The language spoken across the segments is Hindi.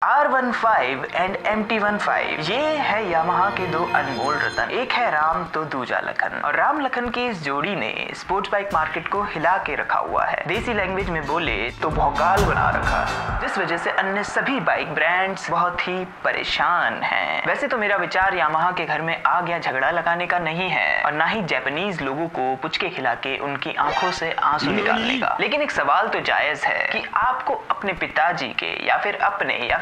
R15 एंड MT15 ये है यामाहा के दो अनमोल रतन। एक है राम तो दूजा लखन। और राम लखन की इस जोड़ी ने स्पोर्ट्स बाइक मार्केट को हिला के रखा हुआ है। देसी लैंग्वेज में बोले तो भौकाल बना रखा, जिस वजह से अन्य सभी बाइक ब्रांड्स बहुत ही परेशान हैं। वैसे तो मेरा विचार यामाहा के घर में आग या झगड़ा लगाने का नहीं है और ना ही जापानीज लोगों को पुचके खिला के उनकी आंखों से आंसू निकालने का, लेकिन एक सवाल तो जायज है कि आपको अपने पिताजी के या फिर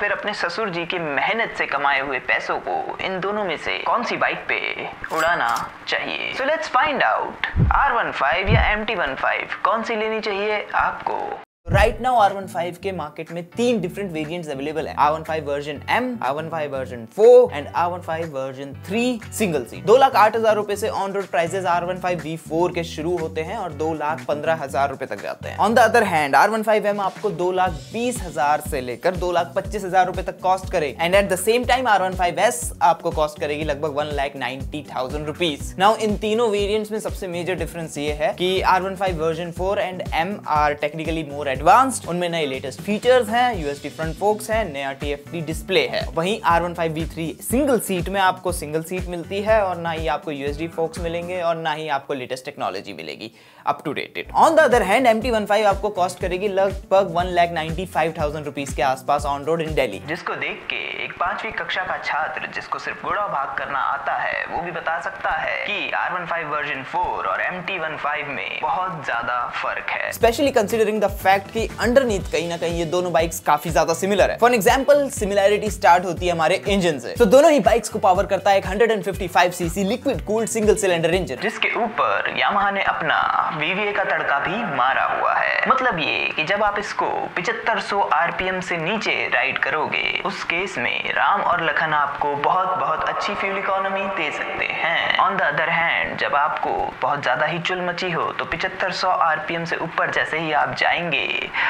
अपने ससुर जी की मेहनत से कमाए हुए पैसों को इन दोनों में से कौन सी बाइक पे उड़ाना चाहिए। So let's find out. R15 या MT15 कौन सी लेनी चाहिए आपको। राइट नाउ R15 के मार्केट में तीन डिफरेंट वेरिएंट्स अवेलेबल है। R15 version M, R15 version 4 and R15 version 3 single seat. 2,08,000 रुपए से on road prices R15 V4 के शुरू होते हैं और 2,15,000 रुपए तक जाते हैं। On the other hand R15M आपको 2,20,000 से लेकर 2,25,000 रुपए तक कॉस्ट करे and at the same time R15S आपको कॉस्ट करेगी लगभग 1,90,000 रुपीज। नाउ इन तीनों वेरिएंट्स में सबसे मेजर डिफरेंस ये है कि R15 version 4 and M are technically more advanced. उनमें नए लेटेस्ट फीचर्स हैं, यूएसडी फ्रंट फोक्स है, नया TFT डिस्प्ले है। वहीं R15 V3 सिंगल सीट में आपको सिंगल सीट मिलती है और ना ही आपको यूएसडी फोक्स मिलेंगे और ना ही आपको लेटेस्ट टेक्नोलॉजी मिलेगी up to dated. On the other hand MT15 आपको कॉस्ट करेगी लगभग 1,95,000 रुपीज के आसपास ऑन रोड इन दिल्ली। जिसको देख के एक 5वीं कक्षा का छात्र जिसको सिर्फ गुड़ा भाग करना आता है वो भी बता सकता है कि R15 वर्जन 4 और MT15 में बहुत ज्यादा फर्क है, स्पेशली कंसीडरिंग द फैक्ट कि अंडरनीथ कहीं ना कहीं ये दोनों बाइक्स काफी ज्यादा सिमिलर है। फॉर एग्जांपल सिमिलैरिटी स्टार्ट होती है हमारे इंजन से। तो दोनों ही बाइक्स को पावर करता है एक 155 CC liquid cooled single cylinder engine, जिसके ऊपर यामाहा ने अपना VVA का तड़का भी मारा हुआ है। मतलब ये कि जब आप इसको 7500 RPM से नीचे राइड करोगे उस केस में राम और लखन आपको बहुत अच्छी फ्यूल इकोनॉमी दे सकते हैं। ऑन द अदर हैंड जब आपको बहुत ज्यादा ही चुल मची हो तो 7500 RPM से ऊपर जैसे ही आप जाएंगे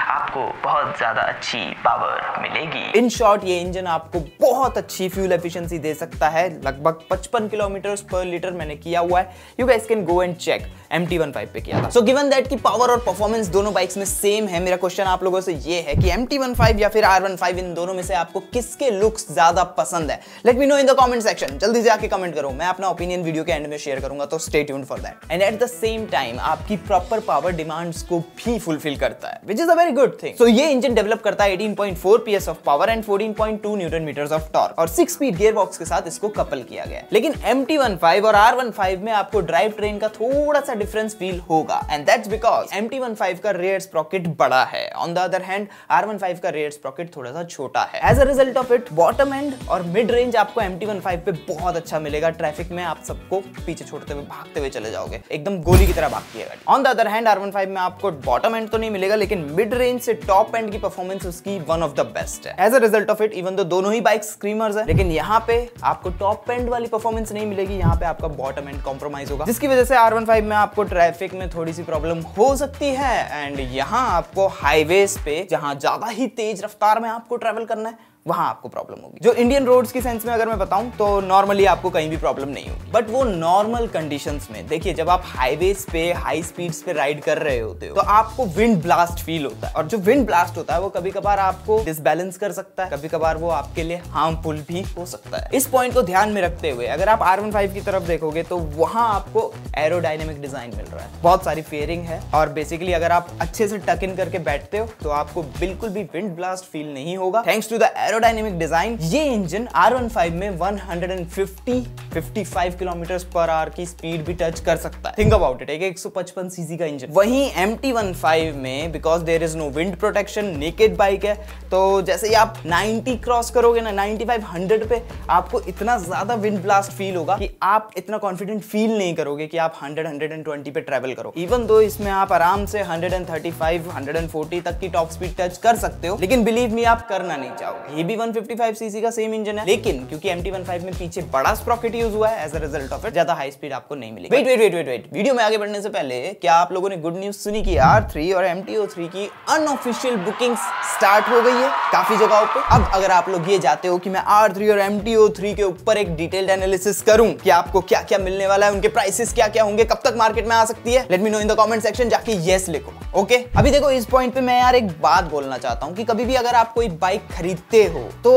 आपको बहुत ज्यादा अच्छी पावर मिलेगी। इन शॉर्ट ये इंजन आपको बहुत अच्छी फ्यूल एफिशिएंसी दे सकता है, लगभग 55 किलोमीटर पर लीटर मैंने किया हुआ है। You guys can go and check, MT15 पे किया था। सो गिवन दैट की पावर और परफॉर्मेंस दोनों बाइक्स में सेम है, मेरा क्वेश्चन आप लोगों से ये है कि MT15 या फिर R15 इन दोनों में से आपको किसके लुक्स ज्यादा पसंद है। Let me know in the comment section. जल्दी से आके कमेंट करो, मैं अपना ओपिनियन वीडियो के एंड में शेयर करूंगा, तो stay tuned for that. And at the same time आपकी प्रॉपर पावर डिमांड्स को भी फुलफिल करता है, which is a very good thing. So ये इंजन डेवलप करता है 18.4 PS of power and 14.2 newton meters of torque और 6 स्पीड गियरबॉक्स के साथ इसको कपल किया गया है। लेकिन MT15 और R15 में आपको ड्राइव ट्रेन का थोड़ा सा डिफरेंस फील होगा एंड दैट्स बिकॉज MT15 का रेयर स्प्रॉकेट बड़ा है। On the other hand R15 का रेयर स्प्रॉकेट थोड़ा सा छोटा है। As a result of it bottom end और मिड रेंज आपको MT15 पे बहुत अच्छा मिलेगा। ट्रैफिक में आप सबको पीछे छोड़ते हुए भागते हुए चले जाओगे, एकदम गोली की तरह भागती है गाड़ी। On the other hand R15 में आपको बॉटम एंड तो नहीं मिलेगा लेकिन मिड रेंज से टॉप एंड की परफॉर्मेंस उसकी वन ऑफ द बेस्ट है। As a result of it even दो दोनों ही बाइक स्क्रीमर्स है, लेकिन यहाँ पे आपको टॉप एंड वाली परफॉर्मेंस नहीं मिलेगी, यहाँ पे आपका बॉटम एंड कॉम्प्रोमाइज होगा, जिसकी वजह से R15 में आपको ट्रैफिक में थोड़ी सी प्रॉब्लम हो सकती है एंड यहाँ आपको हाईवेज पे जहाँ ज्यादा ही तेज रफ्तार में आपको ट्रेवल करना है वहां आपको प्रॉब्लम होगी। जो इंडियन रोड्स की सेंस में अगर मैं बताऊं तो नॉर्मली आपको कहीं भी प्रॉब्लम नहीं होगी, बट वो नॉर्मल कंडीशंस में देखिए जब आप हाईवेज पे हाई स्पीड्स पे राइड कर रहे होते हो तो आपको विंड ब्लास्ट फील होता है और जो विंड ब्लास्ट होता है वो कभी कभार आपको डिसबैलेंस कर सकता है, कभी कभार वो आपके लिए हार्मफुल भी हो सकता है। इस पॉइंट को ध्यान में रखते हुए अगर आप R15 की तरफ देखोगे तो वहां आपको एरोडायनेमिक डिजाइन मिल रहा है, बहुत सारी फेयरिंग है और बेसिकली अगर आप अच्छे से टक इन करके बैठते हो तो आपको बिल्कुल भी विंड ब्लास्ट फील नहीं होगा thanks to the aerodynamic design. ये इंजन R15 में 155 किलोमीटर पर आवर की स्पीड भी टच कर सकता है। थिंक अबाउट इट, एक 155 सीसी का इंजन। वहीं MT15 में because there is no wind protection, naked bike है, तो जैसे ही आप 90 क्रॉस करोगे ना 95-100 पे आपको इतना ज्यादा विंड ब्लास्ट फील होगा कि आप इतना कॉन्फिडेंट फील नहीं करोगे कि आप 100-120 पे ट्रेवल करो। इवन दो इसमें आप आराम से 135-140 तक की टॉप स्पीड टच कर सकते हो, लेकिन बिलीव मी आप करना नहीं चाहोगे। ये भी 155 सीसी का सेम इंजन है, लेकिन क्योंकि MT15 में पीछे बड़ा स्प्रॉकेट यूज हुआ है as a result of it ज्यादा हाई स्पीड आपको नहीं मिलेगी। वेट, वीडियो में आगे बढ़ने से पहले क्या आप लोगों ने गुड न्यूज सुनी कि R3 और MT03 की अनऑफिशियल बुकिंग्स स्टार्ट हो गई है काफी जगहों पे। अब अगर आप लोग ये चाहते हो कि मैं R3 और MT03 के ऊपर एक डिटेल्ड एनालिसिस करूं कि आपको क्या क्या मिलने वाला है, उनके प्राइसेस क्या क्या होंगे, कब तक मार्केट में आ सकती है, let me know in the comment section, जाके यस लिखो। ओके अभी देखो इस पॉइंट पे मैं यार एक बात बोलना चाहता हूं कि कभी भी अगर आप कोई बाइक खरीदते हो तो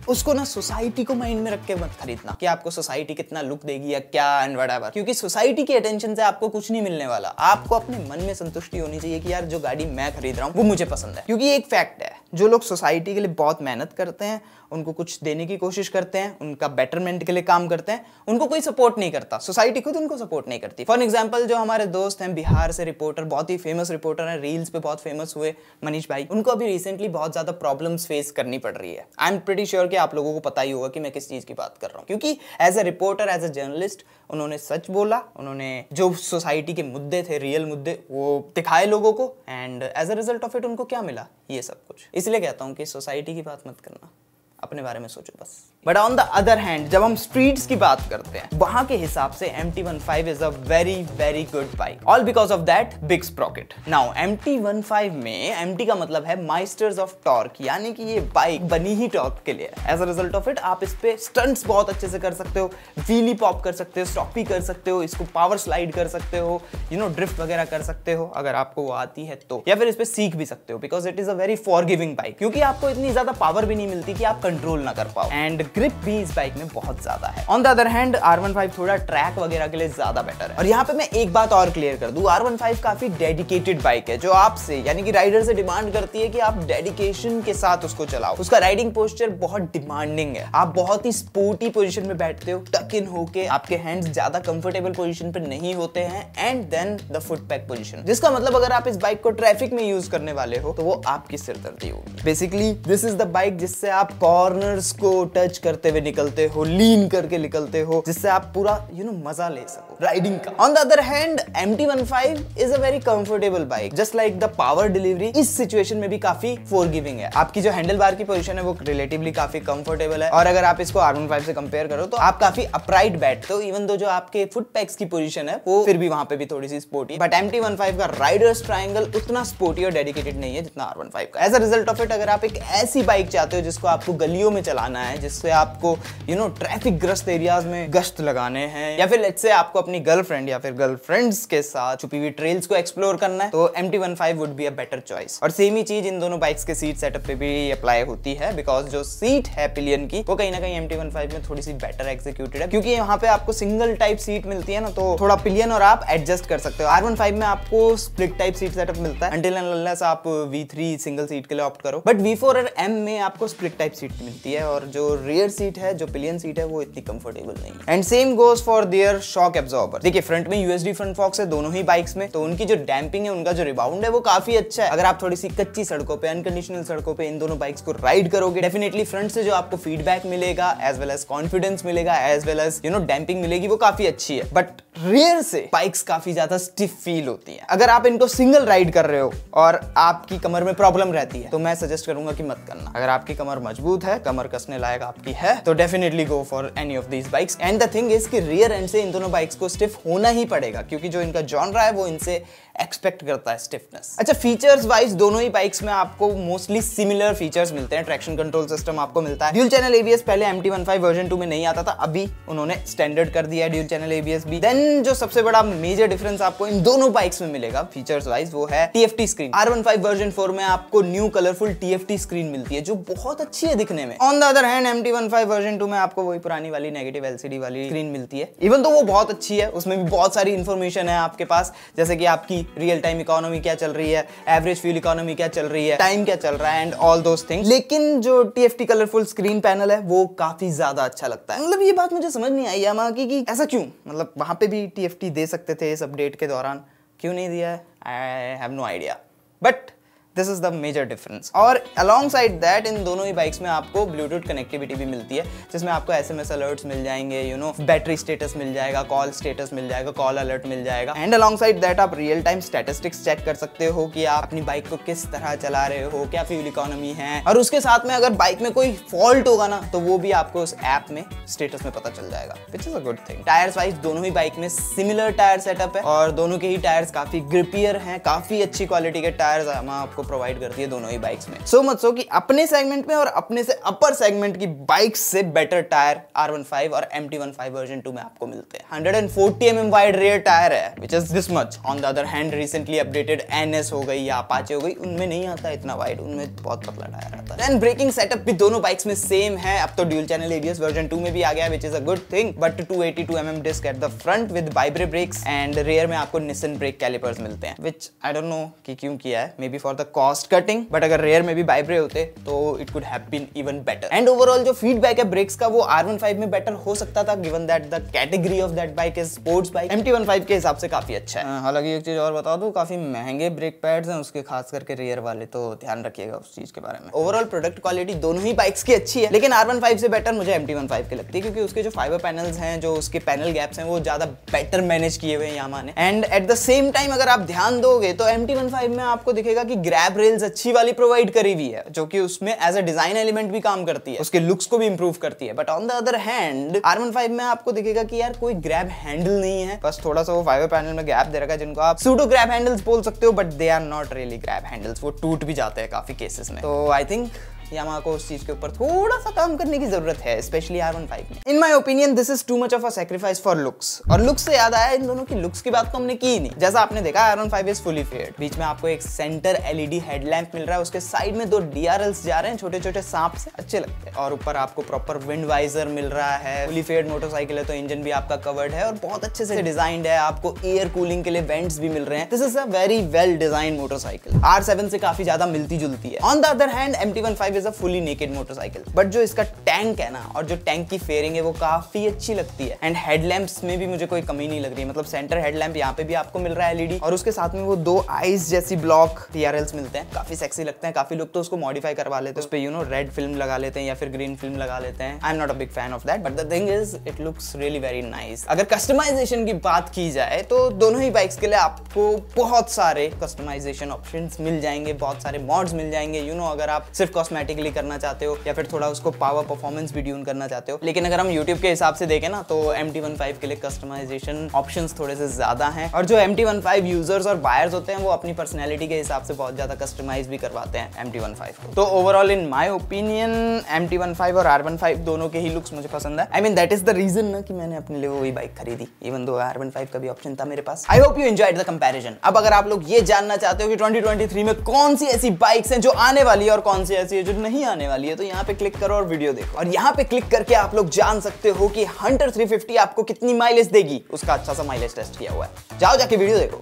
उसको ना सोसाइटी को माइंड में रख के मत खरीदना कि आपको सोसाइटी कितना लुक देगी या क्या एंड व्हाटएवर, क्योंकि सोसाइटी की अटेंशन से आपको कुछ नहीं मिलने वाला। आपको अपने मन में संतुष्टि होनी चाहिए कि यार जो गाड़ी मैं खरीद रहा हूँ वो मुझे पसंद है। क्योंकि एक फैक्ट है, जो लोग सोसाइटी के लिए बहुत मेहनत करते हैं, उनको कुछ देने की कोशिश करते हैं, उनका बेटरमेंट के लिए काम करते हैं, उनको कोई सपोर्ट नहीं करता, सोसाइटी खुद उनको सपोर्ट नहीं करती। फॉर एग्जांपल जो हमारे दोस्त हैं बिहार से रिपोर्टर, बहुत ही फेमस रिपोर्टर हैं, रील्स पे बहुत फेमस हुए, मनीष भाई, उनको अभी रिसेंटली बहुत ज्यादा प्रॉब्लम्स फेस करनी पड़ रही है। आई एम प्रीटी श्योर कि आप लोगों को पता ही होगा कि मैं किस चीज की बात कर रहा हूँ, क्योंकि as a reporter, as a journalist, उन्होंने सच बोला, उन्होंने जो सोसाइटी के मुद्दे थे, रियल मुद्दे, वो दिखाए लोगों को, and as a result of it उनको क्या मिला, ये सब कुछ। इसलिए कहता हूँ कि सोसाइटी की बात मत करना, अपने बारे में सोचो बस। But on the other hand जब हम स्ट्रीट्स की बात करते हैं, वहां के हिसाब से MT-15 is a very very good bike, all because of that big Sprocket. Now MT-15 में MT का मतलब है माइस्टर्स ऑफ टॉर्क, यानी कि ये बाइक बनी ही टॉर्क के लिए। As a result of it आप इस पे स्टंट्स बहुत अच्छे से कर सकते हो, व्हीली पॉप कर सकते हो, स्टॉपी कर सकते हो, इसको पावर स्लाइड कर सकते हो, ड्रिफ्ट वगैरह कर सकते हो अगर आपको वो आती है तो, या फिर इस पे सीख भी सकते हो, because it is a very forgiving bike, क्योंकि आपको इतनी ज्यादा पावर भी नहीं मिलती कि आप कंट्रोल कर पाओ, एंड ग्रिप भी इस बाइक में बहुत ज्यादा है। On the other hand R15 थोड़ा ट्रैक वगैरह के लिए ज्यादा बेटर है। और यहाँ पे मैं एक बात और क्लियर कर दूं, R15 काफी डेडिकेटेड बाइक है, जो आपसे यानी कि राइडर से डिमांड करती है कि आप डेडिकेशन के साथ उसको चलाओ। उसका राइडिंग पोस्चर बहुत डिमांडिंग है, आप बहुत ही स्पोर्टी पोजीशन में बैठते हो, टक इन होके, आपके हैंड्स ज्यादा कंफर्टेबल पोजीशन पे नहीं होते हैं, and then the foot peg position, जिसका मतलब अगर आप इस बाइक को ट्रैफिक में यूज करने वाले हो तो वो आपकी सिरदर्दी होगी। Basically this is the bike जिससे आप कॉर्नर को टच करते हुए निकलते हो, लीन करके निकलते हो, जिससे आप पूरा मजा ले सको राइडिंग का। On the other hand MT-15 is a very comfortable bike, just like the power delivery इस सिचुएशन में भी काफी फॉरगिविंग है। आपकी जो हैंडल बार की पोजीशन है वो रिलेटिवली काफी कंफर्टेबल है, और अगर आप इसको R15 से कंपेयर करो तो आप काफी अपराइट बैठते हो, इवन दो जो आपके फुट पैक्स की पोजीशन है वो फिर भी वहां पे भी थोड़ी सी स्पोर्टी है। बट MT-15 का राइडर्स ट्रायंगल उतना स्पोर्टी और डेडिकेटेड नहीं है जितना R15 का। As a result of it अगर आप एक ऐसी बाइक चाहते हो जिसको आपको गलियों में चलाना है, जिससे आपको ट्रैफिक ग्रस्त एरियाज में गश्त लगाने हैं, या फिर लेट्स से आपको अपनी गर्लफ्रेंड या फिर गर्लफ्रेंड्स के साथ छुपी हुई ट्रेल्स को एक्सप्लोर करना है, तो MT-15 would be a better choice. और सेम ही चीज इन दोनों बाइक्स के सीट सेटअप पे भी अप्लाई होती है, बिकॉज जो सीट है पिलियन की वो कहीं ना कहीं MT-15 में थोड़ी सी बेटर एग्जीक्यूटेड है, क्योंकि यहाँ पे आपको सिंगल टाइप सीट मिलती है ना, तो थोड़ा पिलियन और आप एडजस्ट कर सकते हो। R15 में आपको स्प्लिट टाइप सीट सेटअप मिलता है, until and unless आप V3 सिंगल सीट के लिए ऑप्ट करो, बट V4 और M में आपको स्प्लिट टाइप सीट मिलती है, और जो रियर सीट है, जो पिलियन सीट है, वो इतनी कंफर्टेबल नहीं है। And same goes for their shock absorber. देखिए फ्रंट में USD फ्रंट फॉक्स है दोनों ही बाइक्स में, तो उनकी जो डैम्पिंग है, उनका जो रिबाउंड है वो काफी अच्छा है। अगर आप थोड़ी सी कच्ची सड़कों पे, अनकंडीशनल सड़कों पे इन दोनों बाइक्स को राइड करोगे, डेफिनेटली फ्रंट से जो आपको फीडबैक मिलेगा, एज वेल एज कॉन्फिडेंस मिलेगा, एज वेल एज डैम्पिंग मिलेगी, वो काफी अच्छी है। बट रियर से बाइक्स काफी ज्यादा स्टिफ फील होती है। अगर आप इनको सिंगल राइड कर रहे हो और आपकी कमर में प्रॉब्लम रहती है, तो मैं सजेस्ट करूंगा कि मत करना। अगर आपकी कमर मजबूत है, कमर कसने लायक आपकी है, तो definitely go for any of these bikes. And the thing is कि रियर एंड से इन दोनों बाइक्स को स्टिफ होना ही पड़ेगा, क्योंकि जो इनका जॉनरा है वो इनसे एक्सपेक्ट करता है स्टिफनेस। अच्छा, फीचर्स वाइज दोनों ही बाइक्स में आपको मोस्टली सिमिलर फीचर्स मिलते हैं। ट्रैक्शन कंट्रोल सिस्टम आपको मिलता है, ड्यूल चैनल ABS पहले MT-15 वर्जन 2 में नहीं आता था, अभी उन्होंने स्टैंडर्ड कर दिया है ड्यूल चैनल ABS भी। देन जो सबसे बड़ा मेजर डिफरेंस आपको इन दोनों बाइक्स में मिलेगा फीचर्स वाइज, वो है TFT स्क्रीन। R15 वर्जन 4 में आपको न्यू कलरफुल TFT स्क्रीन मिलती है, जो बहुत अच्छी है दिखने में। On the other hand MT-15 version 2 में आपको वही पुरानी वाली नेगेटिव LCD वाली स्क्रीन मिलती है, इवन तो वो बहुत अच्छी है, उसमें भी बहुत सारी इंफॉर्मेशन है आपके पास, जैसे कि आपकी रियल टाइम इकोनॉमी क्या चल रही है, एवरेज फ्यूल इकोनॉमी क्या चल रही है, टाइम क्या चल रहा है, एंड ऑल दोस थिंग्स। लेकिन जो TFT कलरफुल स्क्रीन पैनल है वो काफी ज्यादा अच्छा लगता है। मतलब ये बात मुझे समझ नहीं आई यामाहा की ऐसा क्यों, मतलब वहां पे भी TFT दे सकते थे इस अपडेट के दौरान, क्यों नहीं दिया है, I have no idea, but this is the major difference. और अलॉन्ग साइड दैट इन दोनों ही बाइक्स में आपको ब्लूटूथ कनेक्टिविटी भी मिलती है, जिसमें आपको SMS अलर्ट्स मिल जाएंगे, बैटरी स्टेटस मिल जाएगा, कॉल स्टेटस मिल जाएगा, कॉल अलर्ट मिल जाएगा, एंड अलॉन्ग साइड दैट आप रियल टाइम स्टैटिस्टिक्स चेक कर सकते हो कि आप अपनी बाइक को किस तरह चला रहे हो, क्या फ्यूल इकोनॉमी है, और उसके साथ में अगर बाइक में कोई फॉल्ट होगा ना, तो वो भी आपको उस ऐप में स्टेटस में पता चल जाएगा, which is a good thing. Tyres wise दोनों ही बाइक में सिमिलर टायर सेटअप है, और दोनों के ही टायर्स काफी ग्रिपियर हैं, काफी अच्छी क्वालिटी के टायर्स आपको प्रोवाइड करती है दोनों ही बाइक्स में। सो मच सो कि अपने सेगमेंट में और अपने से अपर सेगमेंट की बाइक्स से बेटर टायर R15 और MT15 वर्जन 2 में आपको मिलते हैं। 140 mm वाइड रेयर टायर है, which is this much. On the other hand, recently updated NS हो गई या अपाचे हो गई, उनमें नहीं आता इतना वाइड, उनमें बहुत पतला टायर आता है। एंड ब्रेकिंग सेटअप भी दोनों बाइक्स में सेम है। अब तो ड्यूल चैनल ABS वर्जन 2 में भी आ गया, which is a good thing. But 282 mm disc at the front with Vibre brakes and rear में आपको Nissan brake calipers मिलते हैं, which I don't know कि क्यों किया है, maybe for the cost cutting. But अगर rear में भी Vibre होते तो it could have been even better. And overall जो फीडबैक है ब्रेक्स का वो R15 में बेटर हो सकता था, given that the category of that bike is sports bike. MT15 के हिसाब से काफी अच्छा है। हालांकि एक चीज और बता दूं, काफी महंगे ब्रेक पैड्स हैं उसके, खास करके रियर वाले, तो ध्यान रखिएगा उस चीज के बारे में। ओवरऑल प्रोडक्ट क्वालिटी दोनों ही बाइक्स की अच्छी है, लेकिन R15 से बेटर मुझे MT15 की लगती है, क्योंकि उसके जो फाइबर पैनल्स हैं, जो उसके पैनल गैप्स हैं, वो ज्यादा बेटर मैनेज किए हुए हैं यामा ने। And at the same time अगर आप ध्यान दोगे तो MT15 में आपको दिखेगा कि ग्रैब रेल्स अच्छी वाली प्रोवाइड करी हुई है, जो कि उसमें एज अ डिजाइन एलिमेंट भी काम करती है, उसके लुक्स को भी इंप्रूव करती है। But on the other hand R15 में आपको दिखेगा कि यार कोई ग्रैब हैंडल नहीं है, बस थोड़ा सा वो फाइबर पैनल में गैप दे रखा है, जिनको आप सूडो ग्रैब हैंडल्स बोल सकते हो, but they are not really grab handles, वो टूट भी जाते हैं काफी केसेस में। तो आई थिंक यामा को उस चीज के ऊपर थोड़ा सा काम करने की जरूरत है, स्पेशली R15 में। In my opinion this is too much of a sacrifice for looks. और लुक्स से याद आया, इन दोनों की लुक्स की बात तो हमने की नहीं। जैसा आपने देखा R15 इज फुली फेयर्ड, बीच में आपको एक सेंटर LED हेडलैम्प मिल रहा है, उसके साइड में 2 DRLs जा रहे हैं, छोटे छोटे सांप से, अच्छे लगते हैं। और ऊपर आपको प्रॉपर विंड वाइजर मिल रहा है। फुली फेयर्ड मोटरसाइकिल है तो इंजन भी आपका कवर्ड है और बहुत अच्छे से डिजाइंड है। आपको एयर कूलिंग के लिए वेंट्स भी मिल रहे हैं। This is a very well design motorcycle, R7 से काफी ज्यादा मिलती जुलती है। On the other hand MT15 is a fully naked motorcycle, but जो इसका टैंक है ना, और जो टैंक की फेयरिंग है, वो काफी अच्छी लगती है। एंड हेडलैम्प्स में भी मुझे कोई कमी नहीं लग रही है, मतलब सेंटर हेडलैम्प यहाँ पे भी आपको मिल रहा है LED, और उसके साथ में वो 2 आइस जैसी ब्लॉक DRLs मिलते हैं, काफी सेक्सी लगते हैं। काफी लोग तो उसको मॉडिफाई करवा लेते हैं, उस पे यू नो रेड फिल्म लगा लेते हैं या फिर ग्रीन फिल्म लगा लेते हैं। I am not a big fan of that, but the thing is it looks really very nice. अगर कस्टमाइजेशन की बात की जाए तो दोनों ही बाइक्स के लिए आपको बहुत सारे कस्टमाइजेशन ऑप्शंस मिल जाएंगे, बहुत सारे मॉड्स मिल जाएंगे, यू नो, अगर आप सिर्फ कॉस्मेटिकली करना चाहते हो या फिर थोड़ा उसको पावर परफॉर्मेंस भी ट्यून करना चाहते हो। लेकिन अगर हम YouTube के हिसाब से देखें ना, तो MT15 के लिए कस्टमाइजेशन ऑप्शंस थोड़े से ज्यादा हैं, और जो MT15 यूजर्स और बायर्स होते हैं वो अपनी पर्सनैलिटी के हिसाब से बहुत ज्यादा कस्टमाइज भी करवाते हैं MT15 को। तो overall in my opinion MT15 और R15 दोनों के ही लुक्स मुझे पसंद है। I mean that is the reason ना कि मैंने अपने लिए वही बाइक खरीदी, इवन दो R15 का भी ऑप्शन था मेरे पास। I hope you enjoyed the comparison. अब अगर आप लोग ये जानना चाहते हो कि 2023 में कौन सी ऐसी बाइक्स हैं जो आने वाली है और कौन सी ऐसी है जो नहीं आने वाली है, तो यहाँ पे क्लिक करो और वीडियो देखो। और यहाँ पे क्लिक करके आप लोग जान सकते हो कि हंटर 350 आपको कितनी माइलेज देगी। उसका अच्छा सा माइलेज टेस्ट किया हुआ है, जाओ जाके वीडियो देखो।